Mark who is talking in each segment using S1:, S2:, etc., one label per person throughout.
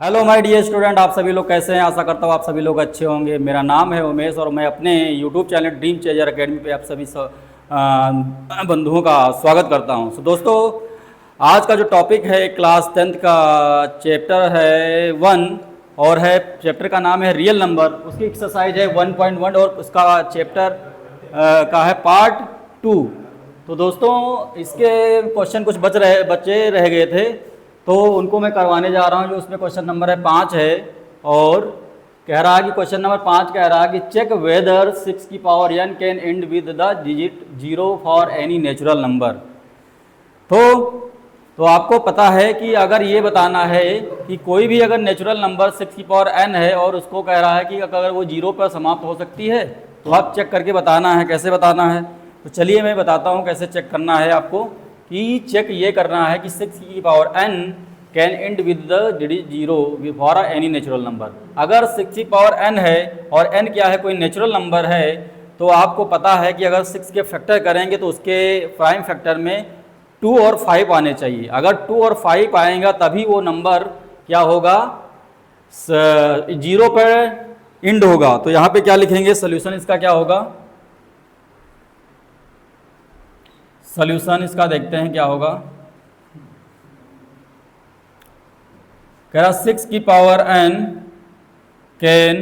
S1: Hello my dear student, आप सभी लोग कैसे हैं। आशा करता हूँ आप सभी लोग अच्छे होंगे। मेरा नाम है उमेश और मैं अपने YouTube channel dream changer academy पे आप सभी बंधुओं का स्वागत करता हूँ। दोस्तों, आज का जो टॉपिक है क्लास 10th का चैप्टर है 1 और है चैप्टर का नाम है रियल नंबर। उसकी एक्सरसाइज है 1.1 और उसका चैप्टर का है पार्ट 2। तो दोस्तों, इसके क्वेश्चन कुछ बचे रह गए थे तो उनको मैं करवाने जा रहा हूँ। जो उसमें क्वेश्चन नंबर है 5 है और कह रहा है कि क्वेश्चन नंबर 5 कह रहा है कि चेक वेदर 6 की power n can and with the digit 0 for any natural number. तो आपको पता है कि अगर ये बताना है कि कोई भी अगर नेचुरल नंबर 6 की पावर n है और उसको कह रहा है कि अगर वो 0 पर समाप्त हो सकती है तो आप चेक करके बताना है। कैसे बताना है तो चलिए मैं बताता हूँ कैसे चेक करना है आपको। कि चेक ये करना है कि 6 की power n can and with the digit 0 for any natural number. अगर 6 की पावर n है और n क्या है, कोई नेचुरल नंबर है, तो आपको पता है कि अगर 6 के फैक्टर करेंगे तो उसके प्राइम फैक्टर में 2 और 5 आने चाहिए। अगर 2 और 5 आएगा तभी वो नंबर क्या होगा, 0 पर एंड होगा। तो यहाँ पे क्या लिखेंगे, सोल्यूशन इसका क्या होगा। सोल्यूशन इसका देखते हैं क्या होगा। कह रहा 6 की power n can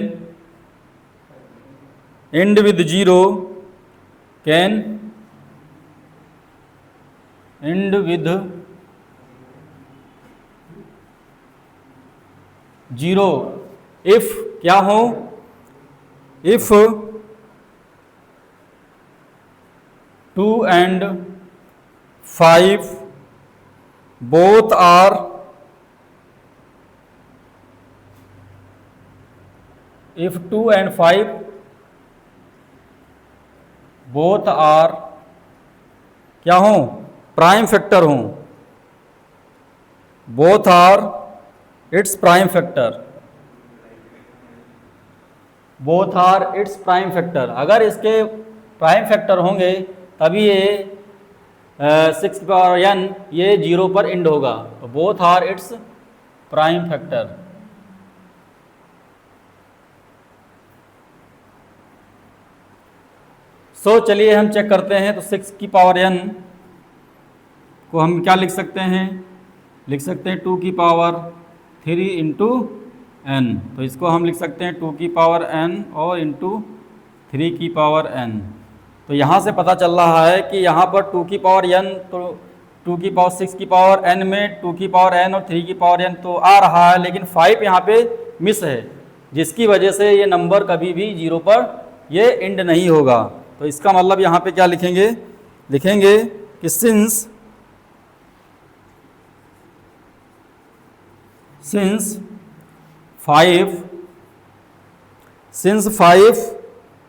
S1: and with 0 can and with 0 if क्या हो, if 2 and 5 both are if 2 and 5 both are क्या हों, प्राइम फैक्टर हों, both are its prime factor, both are its prime factor. अगर इसके प्राइम फैक्टर होंगे तभी ये 6 की पावर n ये 0 पर एंड होगा। तो both are its prime factor. चलिए हम चेक करते हैं। तो 6 की पावर n को हम क्या लिख सकते हैं, लिख सकते हैं 2 की पावर 3 इंटू n। तो इसको हम लिख सकते हैं 2 की पावर n और इंटू 3 की पावर n। तो यहाँ से पता चल रहा है कि यहाँ पर 2 की पावर n, तो 2 की पावर 6 की पावर n में 2 की पावर n और 3 की पावर n तो आ रहा है, लेकिन 5 यहाँ पे मिस है, जिसकी वजह से ये नंबर कभी भी 0 पर ये एंड नहीं होगा। तो इसका मतलब यहाँ पे क्या लिखेंगे, लिखेंगे कि since 5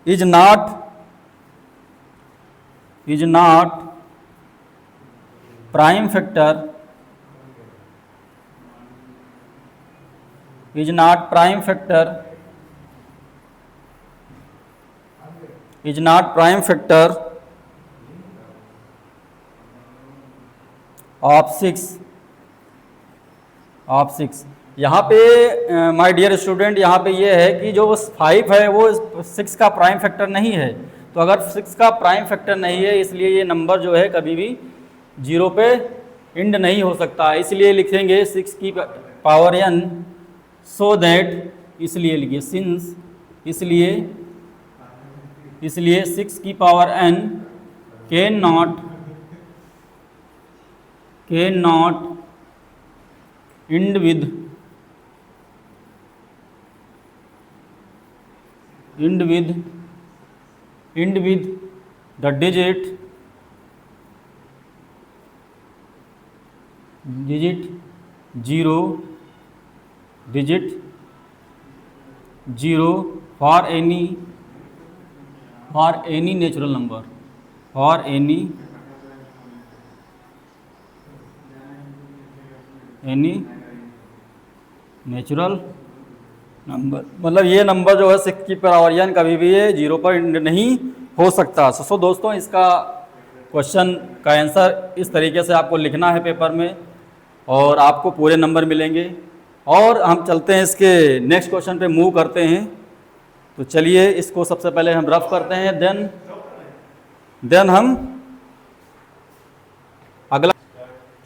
S1: is not prime factor, is not prime factor of 6। यहाँ पे माय डियर स्टूडेंट, यहाँ पे ये है कि जो 5 है वो 6 का प्राइम फैक्टर नहीं है। तो अगर 6 का प्राइम फैक्टर नहीं है इसलिए ये नंबर जो है कभी भी 0 पे एंड नहीं हो सकता। इसलिए लिखेंगे 6 की पावर n सो दैट, इसलिए लिखिए सिंस, इसलिए 6 की power n can not and with the digit 0 for any natural number, for any natural number. मतलब ये नंबर जो है 6 की पावर n कभी भी ये 0 पर एंड नहीं हो सकता। सो दोस्तों, इसका क्वेश्चन का आंसर इस तरीके से आपको लिखना है पेपर में और आपको पूरे नंबर मिलेंगे। और हम चलते हैं इसके नेक्स्ट क्वेश्चन पे मूव करते हैं। तो चलिए इसको सबसे पहले हम रफ करते हैं, देन हम अगला।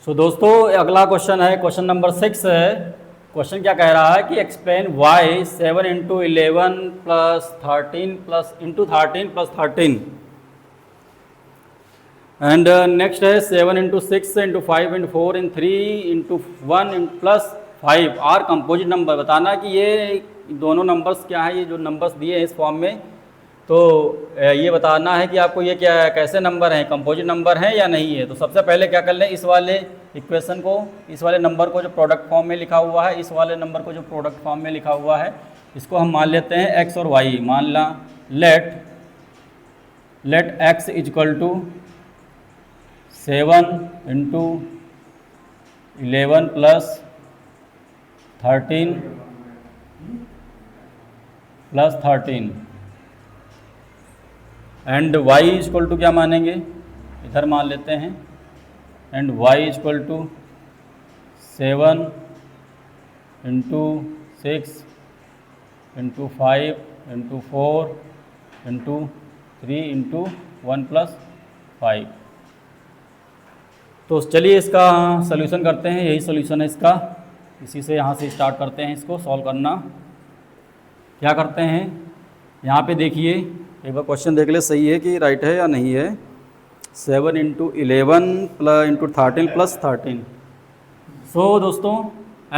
S1: सो दोस्तों अगला क्वेश्चन है, क्वेश्चन नंबर 6 है। क्वेश्चन क्या कह रहा है कि explain why 7 into 11 plus 13 plus into 13 plus 13 and next है 7 into 6 into 5 into 4 into 3 into 1 plus 5 are composite number. बताना कि ये दोनों नंबर्स क्या है, ये जो नंबर्स दिए हैं इस फॉर्म में, तो ये बताना है कि आपको ये क्या कैसे नंबर हैं, कंपोजिट नंबर हैं या नहीं है। तो सबसे पहले क्या कर लें, इस वाले इक्वेशन को, इस वाले नंबर को जो प्रोडक्ट फॉर्म में लिखा हुआ है, इस वाले नंबर को जो प्रोडक्ट फॉर्म में लिखा हुआ है, इसको हम मान लेते हैं x और y। मान ला let x equal to 7 into 11 plus 13 plus 13 and y is equal to क्या मानेंगे, इधर मान लेते हैं, and y is equal to 7 into 6 into 5 into 4 into 3 into 1 plus 5। तो चलिए इसका सॉल्यूशन करते हैं, यही सॉल्यूशन है इसका। इसी से यहाँ से स्टार्ट करते हैं इसको सॉल्व करना। क्या करते हैं, यहाँ पे देखिए एक बार क्वेश्चन देख ले सही है कि राइट है या नहीं है। 7 इंटू 11 प्लस इंटू 13 प्लस 13। सो दोस्तों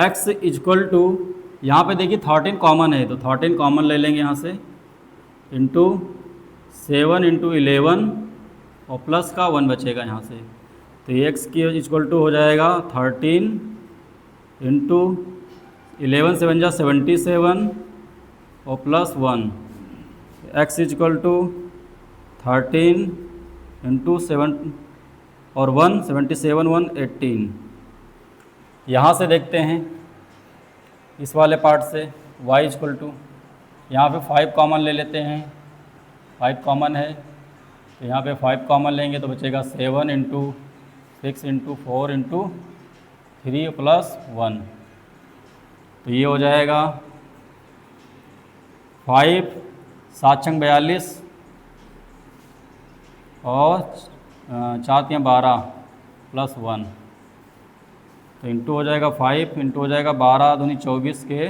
S1: x इजक्वल टू, यहाँ पे देखिए 13 कॉमन है तो 13 कॉमन ले लेंगे यहाँ से, इंटू 7 इंटू 11 और प्लस का 1 बचेगा यहाँ से। तो ये x की इजक्वल टू हो जाएगा 13 इंटू 11 7 जा 77 और plus 1। x equal to 13 into 7 और 1 77 1 18। यहाँ से देखते हैं इस वाले पार्ट से y इजक्वल टू, यहाँ पे 5 कॉमन ले लेते हैं, 5 कॉमन है तो यहाँ पे 5 कॉमन लेंगे तो बचेगा 7 इंटू 6 इंटू 4 इंटू 3 प्लस 1। तो ये हो जाएगा 5 7 छंग 42 और 4 3 12 प्लस 1। तो इंटू हो जाएगा 5 इंटू हो जाएगा 12 दूनी 24 के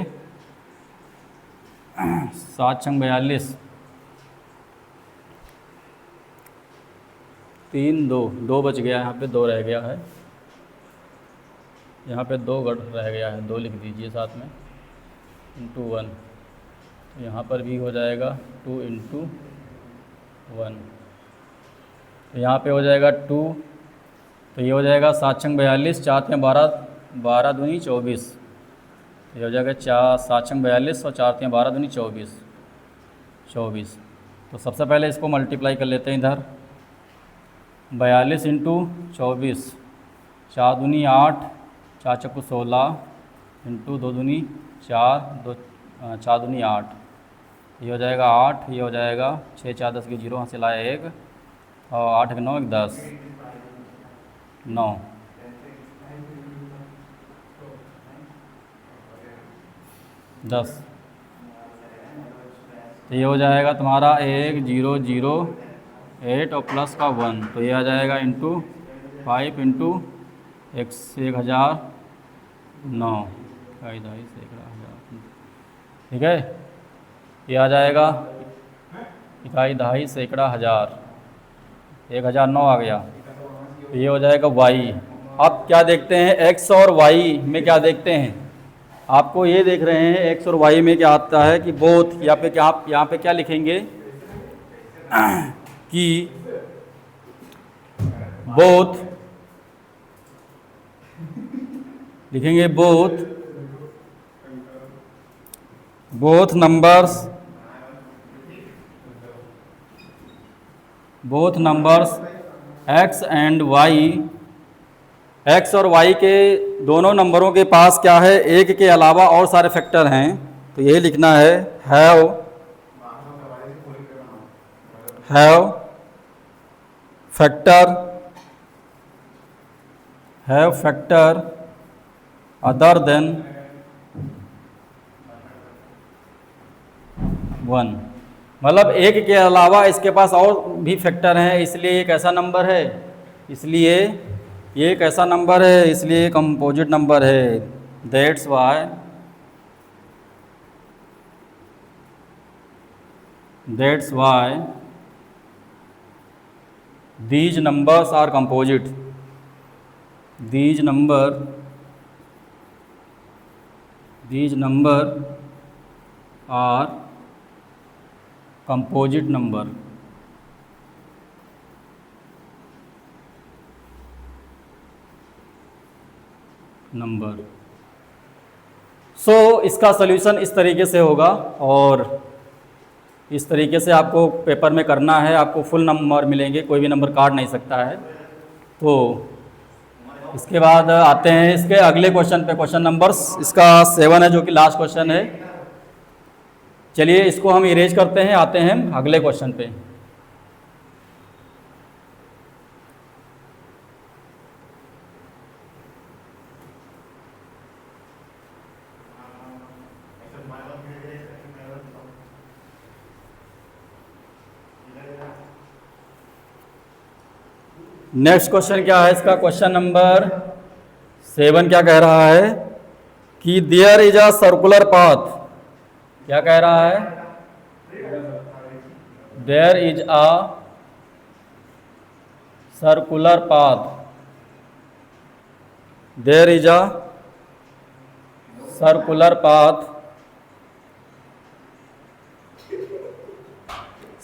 S1: 7 छंग 42 3 2 बच गया, यहाँ पे 2 रह गया है, यहाँ पे 2 रह गया है, 2 लिख दीजिए साथ में, इंटू 1। तो यहाँ पर भी हो जाएगा 2 इंटू 1। तो यहाँ पे हो जाएगा 2, तो ये हो जाएगा 7 छंग 42 4 3 12 12 दूनी 24। ये हो जाएगा 7 छंग 42 और 4 3 12 दूनी 24। तो सबसे पहले इसको मल्टीप्लाई कर लेते हैं इधर, 42 इंटू 24, 4 दूनी 8 4 चक्कू 16 इंटू 2 दूनी 4 2 4 दूनी 8। ये हो जाएगा 8, ये हो जाएगा 6 4 10 की 0 यहाँ से लाया 1 और 8 9 1 10 9। तो ये हो जाएगा तुम्हारा 1 0 0 8 और प्लस का 1। तो ये आ जाएगा इंटू 5 इंटू 1000 9 ठीक है। ये आ जाएगा 2.5 सैकड़ा हज़ार 1009 आ गया। तो ये हो जाएगा y। अब क्या देखते हैं x और y में क्या देखते हैं, आपको ये देख रहे हैं x और y में क्या आता है कि बोथ, यहाँ पे क्या लिखेंगे कि बोथ लिखेंगे, both numbers x and y, x और y के दोनों नंबरों के पास क्या है, एक के अलावा और सारे फैक्टर हैं। तो यही लिखना है हैव फैक्टर अदर देन 1। मतलब एक के अलावा इसके पास और भी फैक्टर हैं, इसलिए एक ऐसा नंबर है, इसलिए ये एक ऐसा नंबर है, इसलिए कंपोजिट नंबर है। That's why these numbers are composite. These number are composite number. इसका सॉल्यूशन इस तरीके से होगा और इस तरीके से आपको पेपर में करना है। आपको फुल नंबर मिलेंगे, कोई भी नंबर काट नहीं सकता है। तो इसके बाद आते हैं इसके अगले क्वेश्चन पे। क्वेश्चन नंबर इसका 7 है, जो कि लास्ट क्वेश्चन है। चलिए इसको हम इरेज करते हैं, आते हैं अगले क्वेश्चन पे। नेक्स्ट क्वेश्चन क्या है इसका? क्वेश्चन नंबर 7 क्या कह रहा है कि there is a circular path. क्या कह रहा है? There is a circular path. There is a circular path,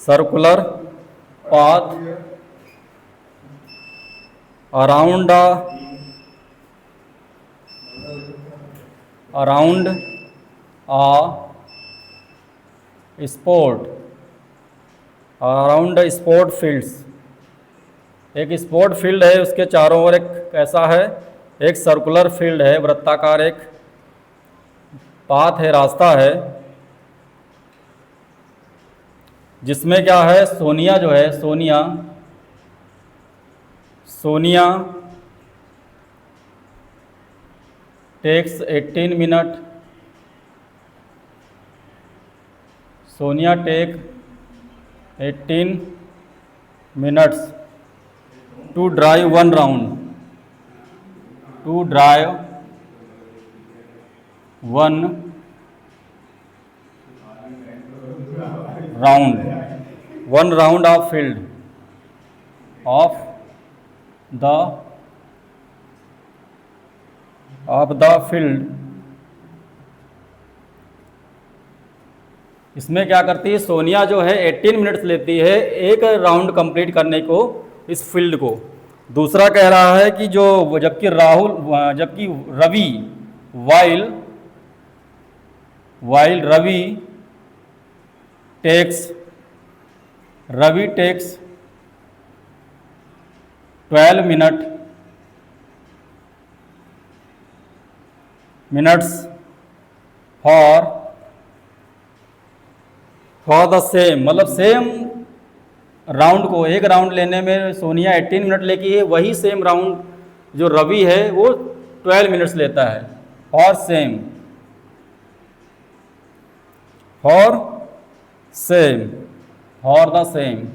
S1: circular path around a sport fields. एक स्पोर्ट फील्ड है, उसके चारों ओर एक कैसा है? एक सर्कुलर फील्ड है, वृत्ताकार एक पाथ है, रास्ता है, जिसमें क्या है? सोनिया जो है, Sonia takes 18 minute. Sonia take 18 minutes to drive 1 round. To drive 1 round, 1 round of field of the field. इसमें क्या करती है सोनिया जो है? 18 मिनट्स लेती है एक राउंड कंप्लीट करने को इस फील्ड को। दूसरा कह रहा है कि जबकि Ravi while Ravi takes 12 minutes for the same. मतलब सेम राउंड को, एक राउंड लेने में सोनिया 18 मिनट लेती है, वही सेम राउंड जो रवि है वो 12 मिनट्स लेता है। For the same.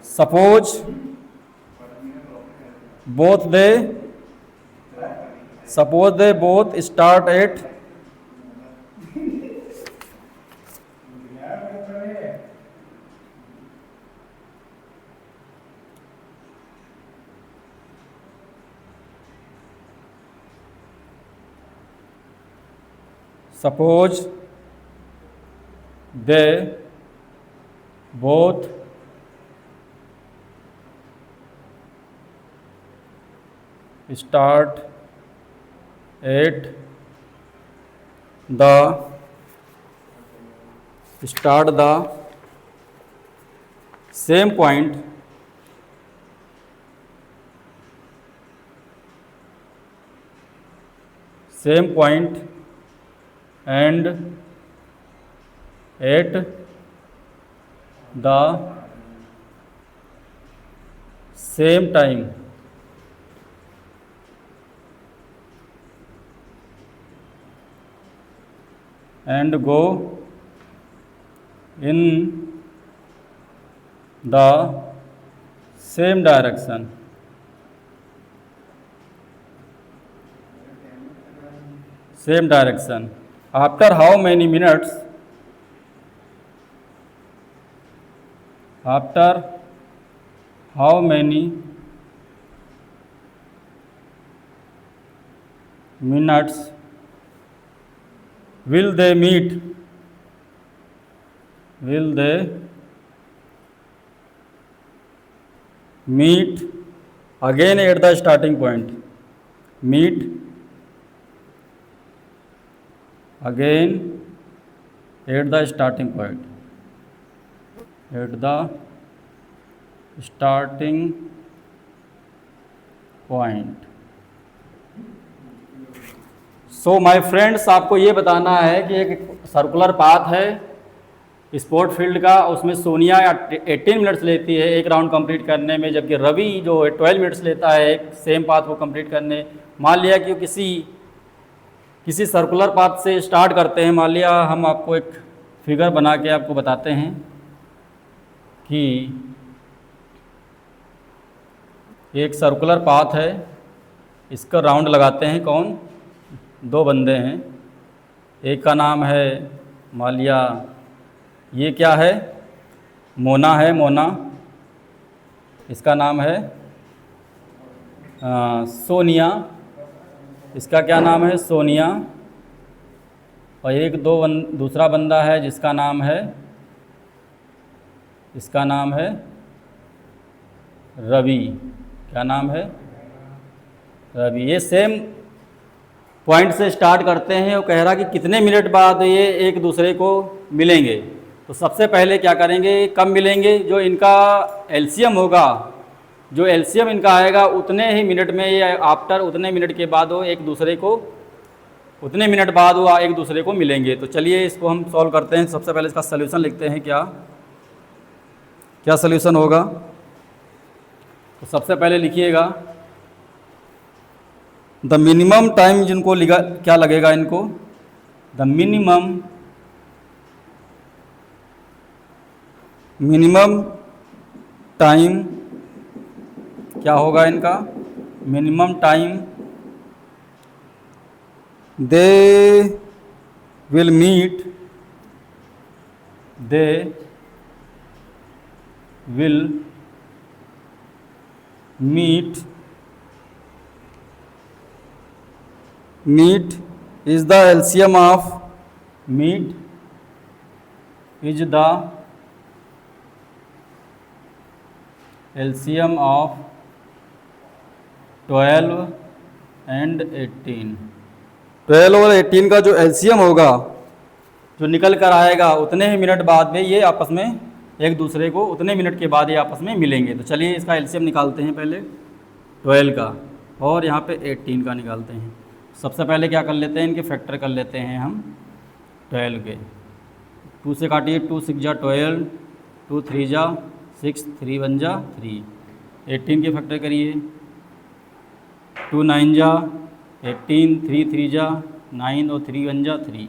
S1: Suppose they both start at start at the same point and at the same time। and go in the same direction. Same direction. After how many minutes? After how many minutes will they meet? Will they meet again at the starting point? Meet again at the starting point. At the starting point. So my friends, आपको ये बताना है कि एक circular path है sport field का, उसमें Sonia 18 minutes लेती है एक राउंड कंप्लीट करने में, जबकि रवि जो है 12 मिनट्स लेता है एक सेम पाथ को कंप्लीट करने। मान लिया कि किसी सर्कुलर पाथ से स्टार्ट करते हैं। मान लिया हम आपको एक फिगर बना के आपको बताते हैं कि एक सर्कुलर पाथ है, इसका राउंड लगाते हैं कौन? दो बंदे हैं, एक का नाम है, मान लिया ये क्या है? मोना है, मोना। इसका नाम है सोनिया, इसका क्या नाम है? सोनिया। और एक दूसरा बंदा है जिसका नाम है, इसका नाम है रवि। क्या नाम है? रवि। ये सेम पॉइंट से स्टार्ट करते हैं। वो कह रहा कि कितने मिनट बाद ये एक दूसरे को मिलेंगे। तो सबसे पहले क्या करेंगे, कब मिलेंगे? जो इनका एलसीएम होगा, जो एलसीएम इनका आएगा उतने ही मिनट में ये आफ्टर उतने मिनट के बाद वो एक दूसरे को उतने मिनट बाद वो एक दूसरे को मिलेंगे। तो चलिए इसको हम सॉल्व करते हैं। सबसे पहले इसका सलूशन लिखते हैं। क्या सलूशन होगा? तो सबसे पहले लिखिएगा द मिनिमम टाइम, जिनको लिखा क्या लगेगा इनको? द मिनिमम टाइम क्या होगा इनका? Minimum time they will meet meet is the LCM of meet is the LCM of 12 and 18। 12 और 18 का जो LCM होगा, जो निकल कर आएगा उतने ही मिनट बाद में ये आपस में एक दूसरे को उतने मिनट के बाद ये आपस में मिलेंगे। तो चलिए इसका LCM निकालते हैं। पहले 12 का और यहाँ पे 18 का निकालते हैं। सबसे पहले क्या कर लेते हैं, इनके फैक्टर कर लेते हैं हम 12 के। 2 से काटिए, 2 6 जा 12, 2 3 जा 6, 3 1 जा 3। 18 के फैक्टर करिए, 2 9 जा 18, 3 3 जा 9 और 3 1 जा 3।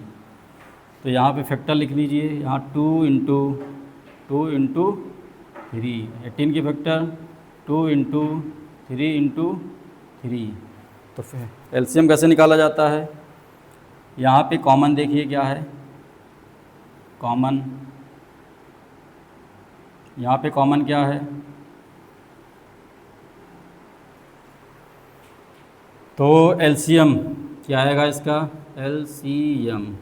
S1: तो यहाँ पे फैक्टर लिख लीजिए, यहाँ 2 इंटू 3। 18 के फैक्टर 2 इंटू 3 इंटू 3। तो फिर एलसीएम कैसे निकाला जाता है? यहाँ पे कॉमन देखिए क्या है, कॉमन। यहाँ पे कॉमन क्या है? तो एलसीएम क्या आएगा इसका? एलसीएम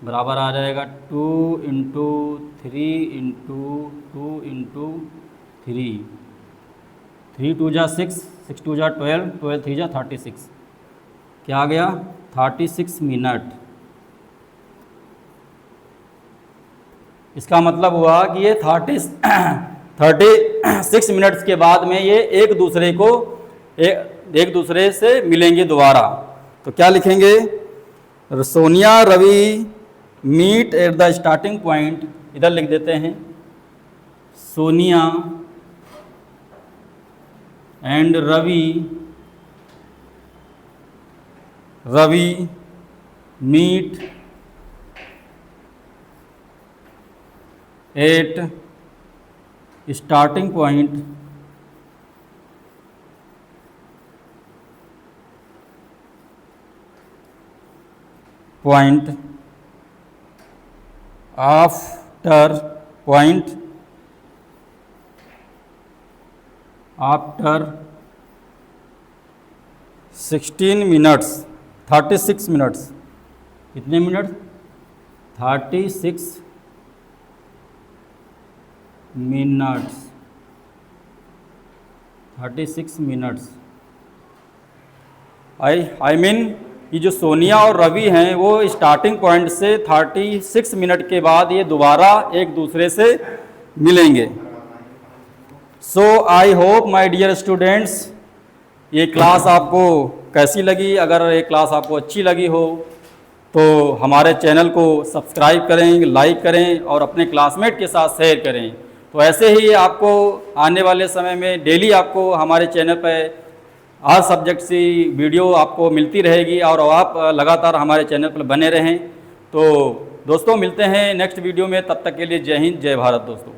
S1: बराबर आ जाएगा 2 इंटू 3 इंटू 2 इंटू 3। 3 2 जा 6, 6 2 जा 12, 12 3 जा 36। क्या आ गया? 36 मिनट। इसका मतलब हुआ कि ये 36 मिनट्स के बाद में ये एक दूसरे से मिलेंगे दोबारा। तो क्या लिखेंगे? Sonia Ravi meet at the starting point, इधर लिख देते हैं Sonia and Ravi meet at starting point after 16 minutes 36 minutes, कितने minute? 36 minutes, 36 minutes. I mean ये जो सोनिया और रवि हैं वो स्टार्टिंग पॉइंट से 36 मिनट के बाद ये दोबारा एक दूसरे से मिलेंगे। So I hope my dear students, ये क्लास आपको कैसी लगी? अगर ये क्लास आपको अच्छी लगी हो तो हमारे चैनल को सब्सक्राइब करें, लाइक करें और अपने क्लासमेट के साथ शेयर करें। तो ऐसे ही आपको आने वाले समय में डेली आपको हमारे चैनल पर हर सब्जेक्ट से वीडियो आपको मिलती रहेगी और आप लगातार हमारे चैनल पर बने रहें। तो दोस्तों मिलते हैं नेक्स्ट वीडियो में, तब तक के लिए जय हिंद जय भारत दोस्तों।